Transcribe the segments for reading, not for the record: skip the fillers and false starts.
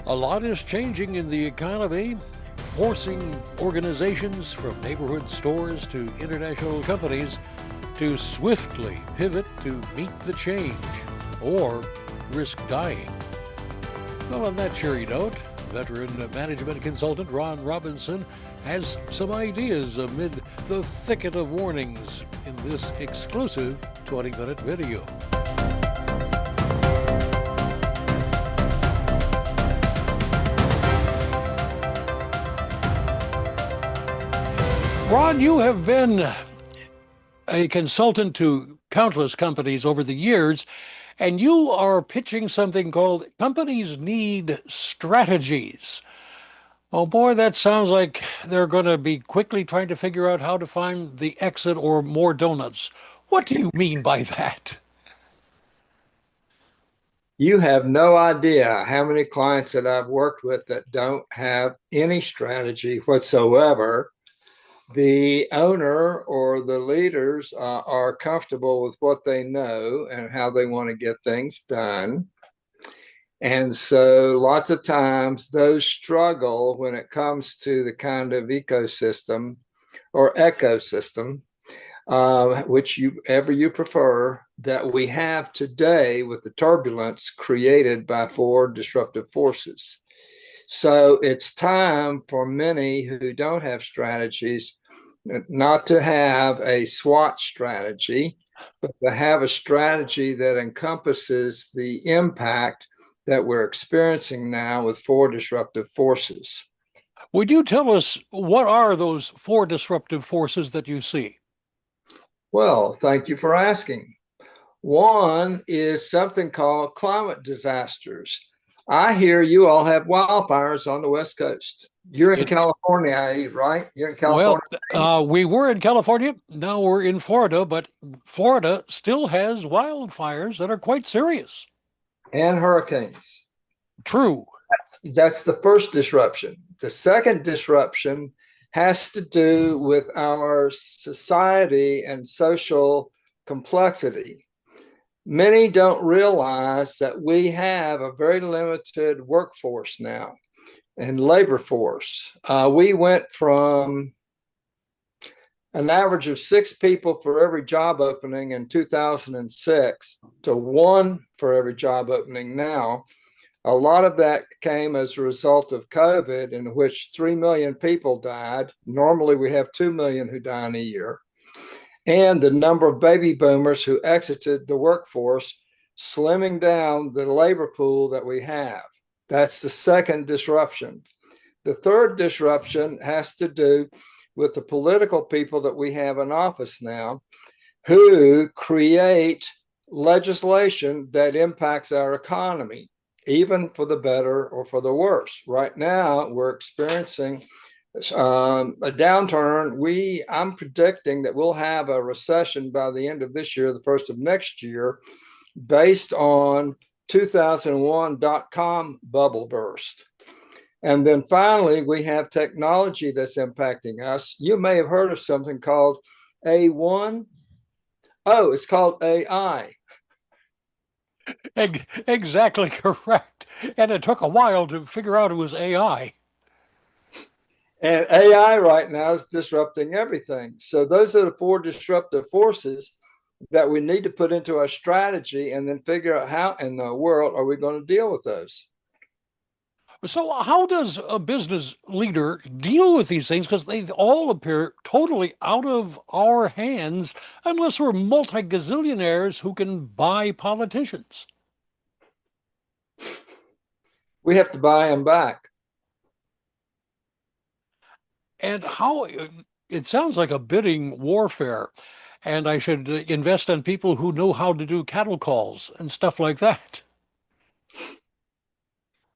A lot is changing in the economy, forcing organizations from neighborhood stores to international companies to swiftly pivot to meet the change or risk dying. Well, on that cheery note, veteran management consultant Ron Robinson has some ideas amid the thicket of warnings in this exclusive 20-minute video. Ron, you have been a consultant to countless companies over the years, and you are pitching something called Companies Need Strategies. Oh boy, that sounds like they're going to be quickly trying to figure out how to find the exit or more donuts. What do you mean by that? You have no idea how many clients that I've worked with that don't have any strategy whatsoever. The owner or the leaders are comfortable with what they know and how they want to get things done. And so lots of times those struggle when it comes to the kind of ecosystem or ecosystem, whichever you prefer, that we have today with the turbulence created by four disruptive forces. So it's time for many who don't have strategies not to have a SWOT strategy, but to have a strategy that encompasses the impact that we're experiencing now with four disruptive forces. Would you tell us what are those four disruptive forces that you see? Well, thank you for asking. One is something called climate disasters. I hear you all have wildfires on the West Coast. You're in California, right? You're in California. Well, we were in California. Now we're in Florida, but Florida still has wildfires that are quite serious. And hurricanes. True. That's the first disruption. The second disruption has to do with our society and social complexity. Many don't realize that we have a very limited workforce now and labor force. We went from an average of 6 people for every job opening in 2006 to 1 for every job opening now. A lot of that came as a result of COVID, in which 3 million people died. Normally, we have 2 million who die in a year. And the number of baby boomers who exited the workforce, slimming down the labor pool that we have. That's the second disruption. The third disruption has to do with the political people that we have in office now, who create legislation that impacts our economy, even for the better or for the worse. Right now, we're experiencing a downturn. I'm predicting that we'll have a recession by the end of this year, the first of next year, based on 2001 dot-com bubble burst. And then finally, we have technology that's impacting us. You may have heard of something called A1. Oh, it's called AI. Exactly correct. And it took a while to figure out it was AI. And AI right now is disrupting everything. So those are the four disruptive forces that we need to put into our strategy and then figure out how in the world are we going to deal with those. So how does a business leader deal with these things? Because they all appear totally out of our hands unless we're multi-gazillionaires who can buy politicians. We have to buy them back. And how it sounds like a bidding warfare. And I should invest in people who know how to do cattle calls and stuff like that.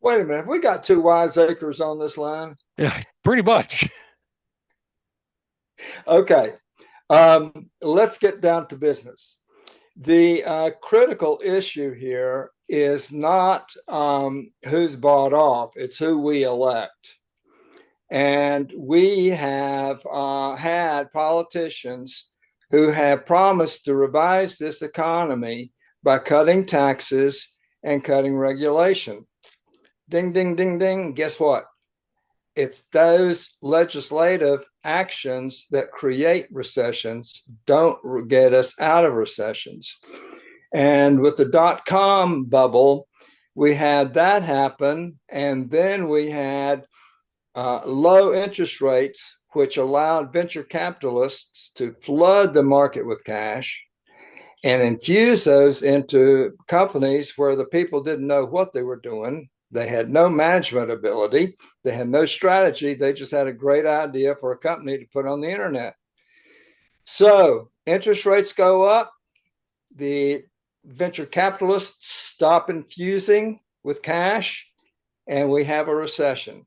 Wait a minute. Have we got 2 wiseacres on this line? Yeah, pretty much. Okay. Let's get down to business. The critical issue here is not who's bought off, it's who we elect. And we have had politicians who have promised to revise this economy by cutting taxes and cutting regulation. Ding, ding, ding, ding. Guess what? It's those legislative actions that create recessions, don't get us out of recessions. And with the dot-com bubble, we had that happen. And then we had low interest rates, which allowed venture capitalists to flood the market with cash and infuse those into companies where the people didn't know what they were doing. They had no management ability. They had no strategy. They just had a great idea for a company to put on the internet. So interest rates go up. The venture capitalists stop infusing with cash, and we have a recession.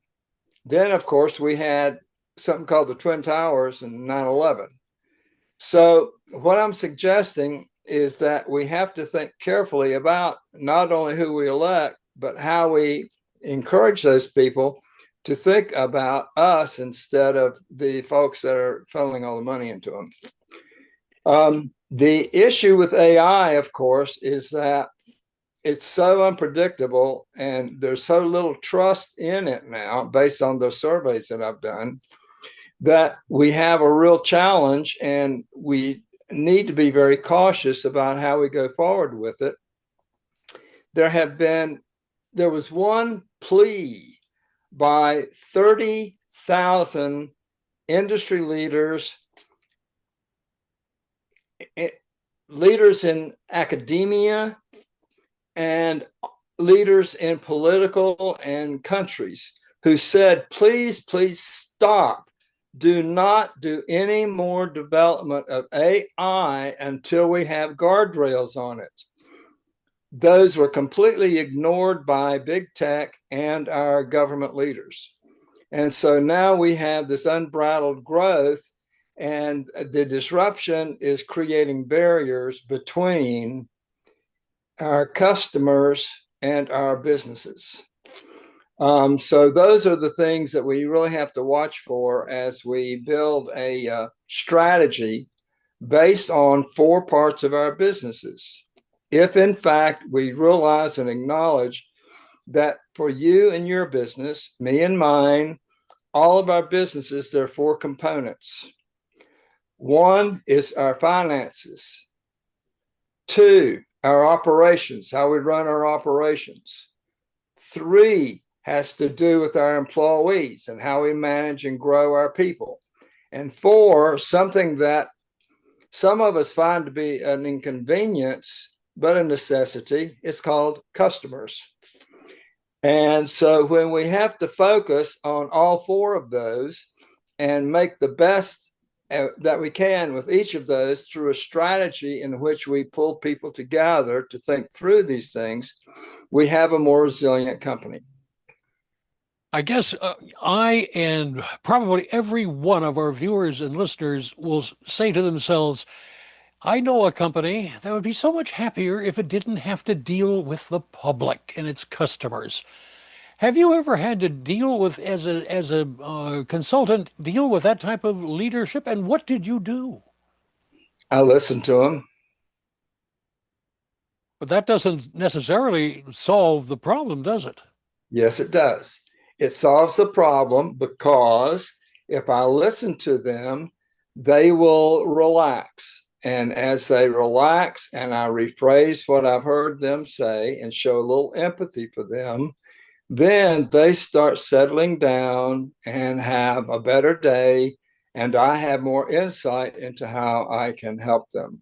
Then, of course, we had something called the Twin Towers and 9/11. So what I'm suggesting is that we have to think carefully about not only who we elect, but how we encourage those people to think about us instead of the folks that are funneling all the money into them. The issue with AI, of course, is that it's so unpredictable and there's so little trust in it now, based on those surveys that I've done, that we have a real challenge, and we need to be very cautious about how we go forward with it. There was one plea by 30,000 industry leaders, leaders in academia, and leaders in political and countries, who said, please, please stop. Do not do any more development of AI until we have guardrails on it. Those were completely ignored by big tech and our government leaders. And so now we have this unbridled growth, and the disruption is creating barriers between our customers and our businesses. So those are the things that we really have to watch for as we build a strategy based on 4 parts of our businesses. If in fact we realize and acknowledge that for you and your business, me and mine, all of our businesses, there are 4 components. 1 is our finances. 2, our operations, how we run our operations. 3 has to do with our employees and how we manage and grow our people. And 4, something that some of us find to be an inconvenience, but a necessity, it's called customers. And so when we have to focus on all 4 of those and make the best that we can with each of those through a strategy in which we pull people together to think through these things, we have a more resilient company. I guess I and probably every one of our viewers and listeners will say to themselves, I know a company that would be so much happier if it didn't have to deal with the public and its customers. Have you ever had to deal with, as a consultant, deal with that type of leadership? And what did you do? I listen to them. But that doesn't necessarily solve the problem, does it? Yes, it does. It solves the problem because if I listen to them, they will relax. And as they relax and I rephrase what I've heard them say and show a little empathy for them, then they start settling down and have a better day. And I have more insight into how I can help them.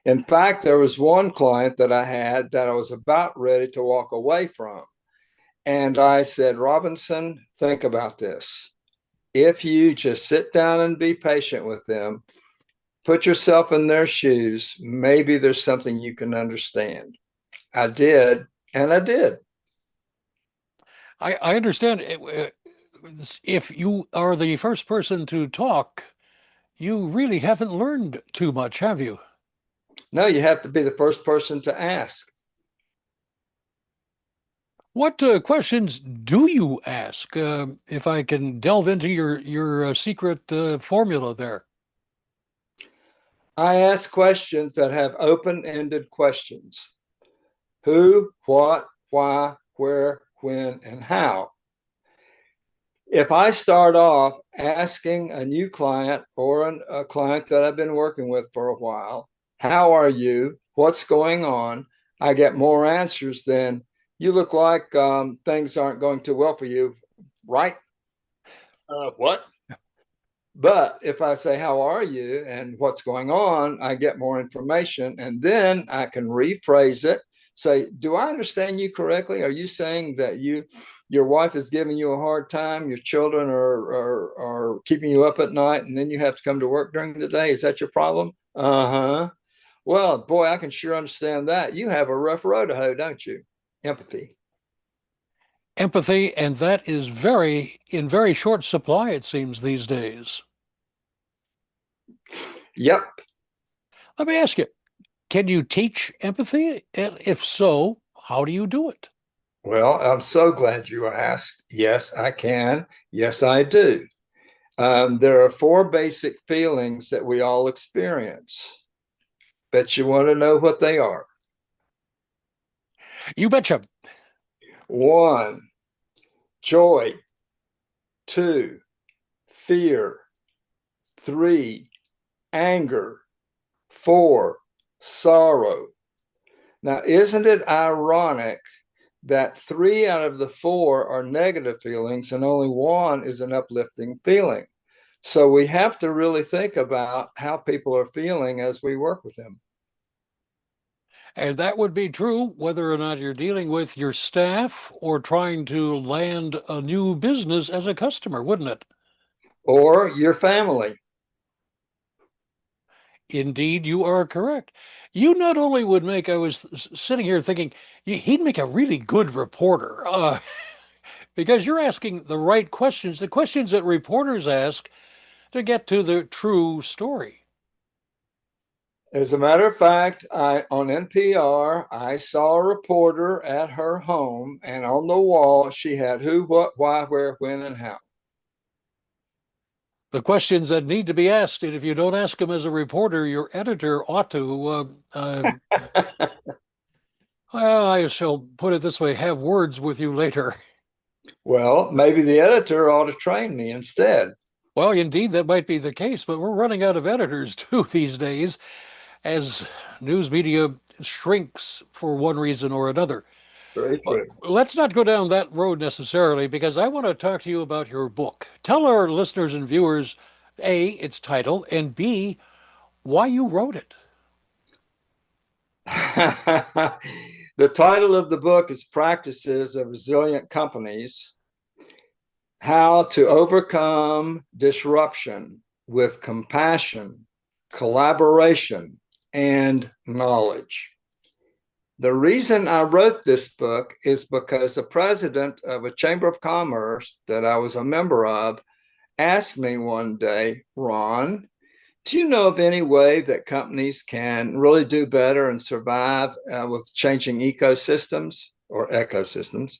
In fact, there was one client that I had that I was about ready to walk away from. And I said, Robinson, think about this. If you just sit down and be patient with them, put yourself in their shoes, maybe there's something you can understand. I did, and I did. I understand. If you are the first person to talk, you really haven't learned too much, have you? No, you have to be the first person to ask. What questions do you ask? If I can delve into your secret formula there. I ask questions that have open-ended questions. Who, what, why, where, when, and how. If I start off asking a new client or a client that I've been working with for a while, how are you? What's going on? I get more answers than you look like things aren't going too well for you, right? What? But if I say, how are you and what's going on, I get more information and then I can rephrase it. Say, do I understand you correctly? Are you saying that your wife is giving you a hard time, your children are keeping you up at night, and then you have to come to work during the day? Is that your problem? Uh-huh. Well, boy, I can sure understand that. You have a rough road to hoe, don't you? Empathy. Empathy, and that is in very short supply, it seems, these days. Yep. Let me ask you, can you teach empathy? And if so, how do you do it? Well, I'm so glad you asked. Yes, I can. Yes, I do. There are four basic feelings that we all experience. Bet you want to know what they are. You betcha. One, joy. Two, fear. Three, anger. Four, sorrow. Now, isn't it ironic that three out of the four are negative feelings and only one is an uplifting feeling? So we have to really think about how people are feeling as we work with them. And that would be true whether or not you're dealing with your staff or trying to land a new business as a customer, wouldn't it? Or your family. Indeed, you are correct. You not only would make, I was sitting here thinking, he'd make a really good reporter, because you're asking the right questions, the questions that reporters ask to get to the true story. As a matter of fact, on NPR, I saw a reporter at her home, and on the wall, she had who, what, why, where, when, and how. The questions that need to be asked, and if you don't ask them as a reporter, your editor ought to, well, I shall put it this way, have words with you later. Well, maybe the editor ought to train me instead. Well, indeed, that might be the case, but we're running out of editors too these days as news media shrinks for one reason or another. Very But true. let's not go down that road necessarily because I want to talk to you about your book. Tell our listeners and viewers, A, its title, and B, why you wrote it. The title of the book is Practices of Resilient Companies: How to Overcome Disruption with Compassion, Collaboration, and Knowledge. The reason I wrote this book is because the president of a chamber of commerce that I was a member of asked me one day, Ron, do you know of any way that companies can really do better and survive with changing ecosystems or ecosystems?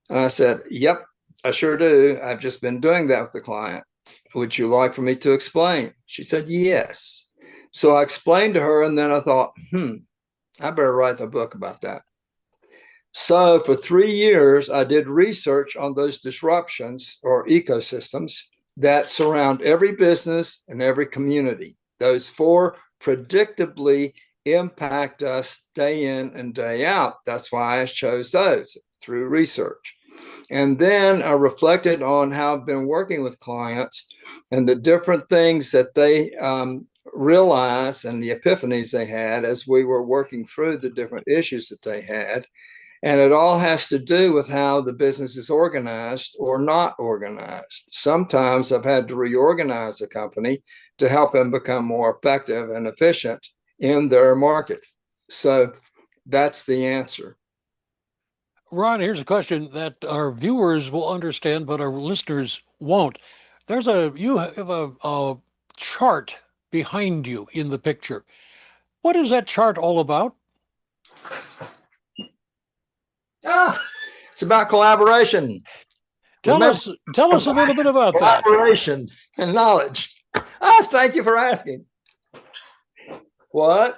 And I said, yep, I sure do. I've just been doing that with the client. Would you like for me to explain? She said, yes. So I explained to her, and then I thought, I better write a book about that. So for 3 years, I did research on those disruptions or ecosystems that surround every business and every community. Those four predictably impact us day in and day out. That's why I chose those through research. And then I reflected on how I've been working with clients and the different things that they realized and the epiphanies they had as we were working through the different issues that they had. And it all has to do with how the business is organized or not organized. Sometimes I've had to reorganize the company to help them become more effective and efficient in their market. So that's the answer. Ron, here's a question that our viewers will understand, but our listeners won't. You have a chart behind you in the picture. What is that chart all about? It's about collaboration. Remember, Tell us a little bit about that. collaboration and knowledge. Thank you for asking. What?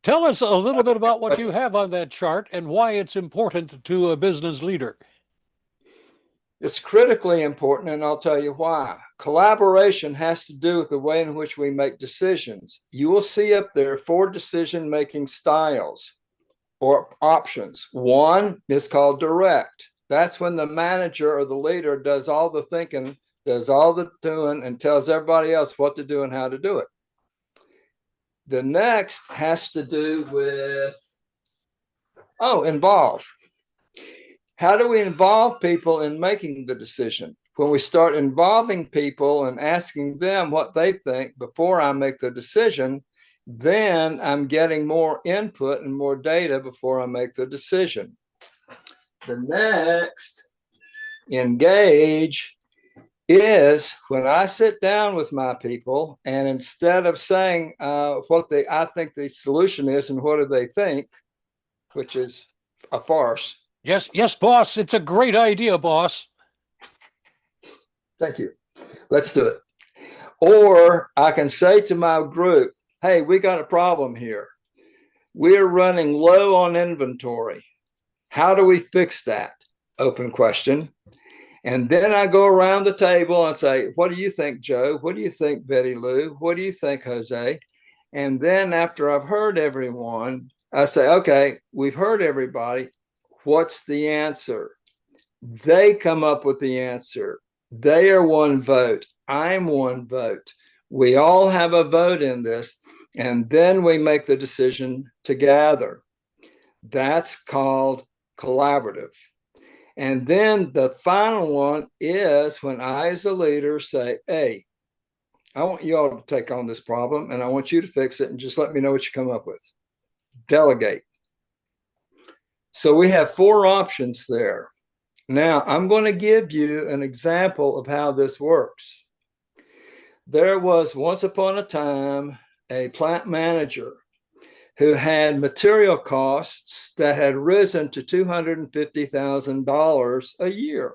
Tell us a little bit about what you have on that chart and why it's important to a business leader. It's critically important, and I'll tell you why. Collaboration has to do with the way in which we make decisions. You will see up there 4 decision-making styles or options. One is called direct. That's when the manager or the leader does all the thinking, does all the doing, and tells everybody else what to do and how to do it. The next has to do with, involve. How do we involve people in making the decision? When we start involving people and asking them what they think before I make the decision, then I'm getting more input and more data before I make the decision. The next, engage, is when I sit down with my people and instead of saying I think the solution is and what do they think, which is a farce. Yes, yes, boss. It's a great idea, boss. Thank you. Let's do it. Or I can say to my group, hey, we got a problem here. We're running low on inventory. How do we fix that? Open question. And then I go around the table and say, what do you think, Joe? What do you think, Betty Lou? What do you think, Jose? And then after I've heard everyone, I say, okay, we've heard everybody. What's the answer? They come up with the answer. They are one vote. I'm one vote. We all have a vote in this. And then we make the decision together. That's called collaborative. And then the final one is when I, as a leader, say, hey, I want you all to take on this problem and I want you to fix it and just let me know what you come up with. Delegate. So we have 4 options there. Now, I'm going to give you an example of how this works. There was once upon a time a plant manager who had material costs that had risen to $250,000 a year.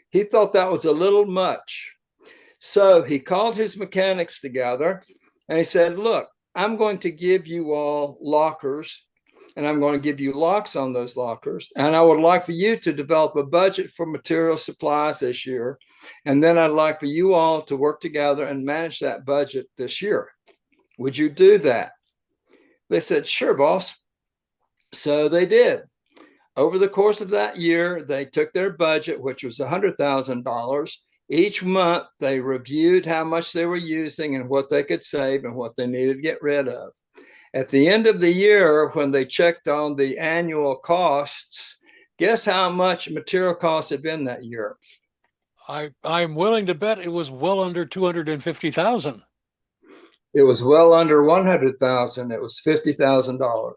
He thought that was a little much. So he called his mechanics together and he said, look, I'm going to give you all lockers and I'm going to give you locks on those lockers. And I would like for you to develop a budget for material supplies this year. And then I'd like for you all to work together and manage that budget this year. Would you do that? They said, sure, boss. So they did. Over the course of that year, they took their budget, which was $100,000. Each month, they reviewed how much they were using and what they could save and what they needed to get rid of. At the end of the year, when they checked on the annual costs, guess how much material costs had been that year? I'm willing to bet it was well under 250,000. It was well under 100,000. It was $50,000.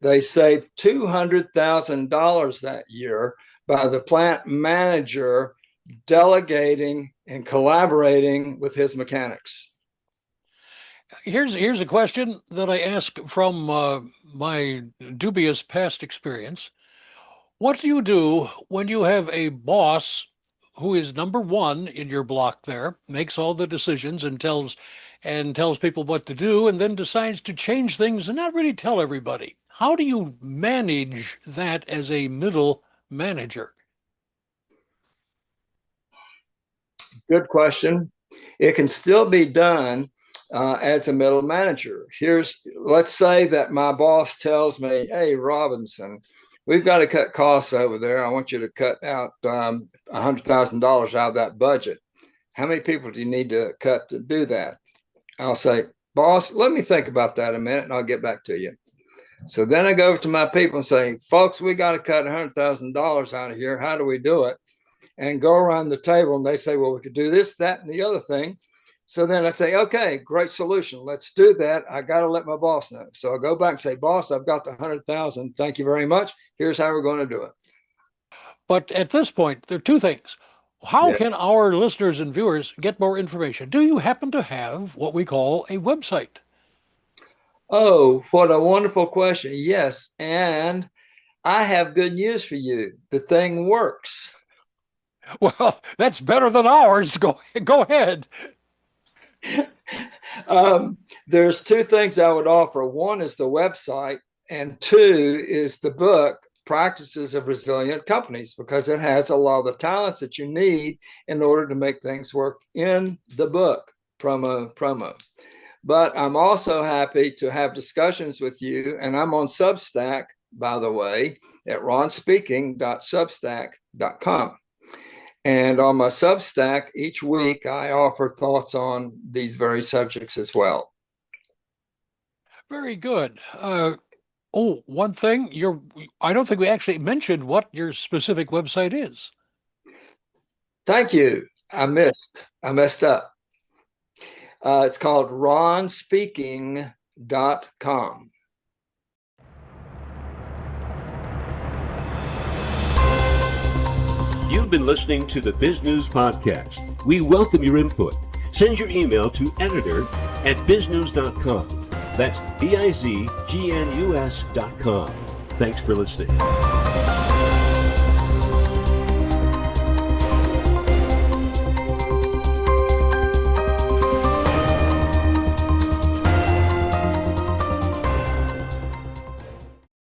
They saved $200,000 that year by the plant manager delegating and collaborating with his mechanics. Here's a question that I ask from my dubious past experience. What do you do when you have a boss who is number one in your block there, makes all the decisions and tells people what to do, and then decides to change things and not really tell everybody? How do you manage that as a middle manager? Good question. It can still be done as a middle manager. Let's say that my boss tells me, hey, Robinson, we've got to cut costs over there. I want you to cut out $100,000 out of that budget. How many people do you need to cut to do that? I'll say, boss, let me think about that a minute and I'll get back to you. So then I go over to my people and say, folks, we got to cut $100,000 out of here. How do we do it? And go around the table and they say, well, we could do this, that, and the other thing. So then I say, okay, great solution. Let's do that. I got to let my boss know. So I go back and say, boss, I've got the 100,000. Thank you very much. Here's how we're going to do it. But at this point, there are 2 things. How Yeah. can our listeners and viewers get more information? Do you happen to have what we call a website? Oh, what a wonderful question. Yes. And I have good news for you. The thing works. Well, that's better than ours. Go ahead. There's two things I would offer. One is the website, and two is the book, Practices of Resilient Companies, because it has a lot of the talents that you need in order to make things work in the book, promo. But I'm also happy to have discussions with you, and I'm on Substack, by the way, at ronspeaking.substack.com. And on my Substack, each week, I offer thoughts on these very subjects as well. Very good. One thing, I don't think we actually mentioned what your specific website is. Thank you. I messed up. It's called ronspeaking.com. You've been listening to the Biz News Podcast. We welcome your input. Send your email to editor@biznews.com. That's BIZGNUS.com. Thanks for listening.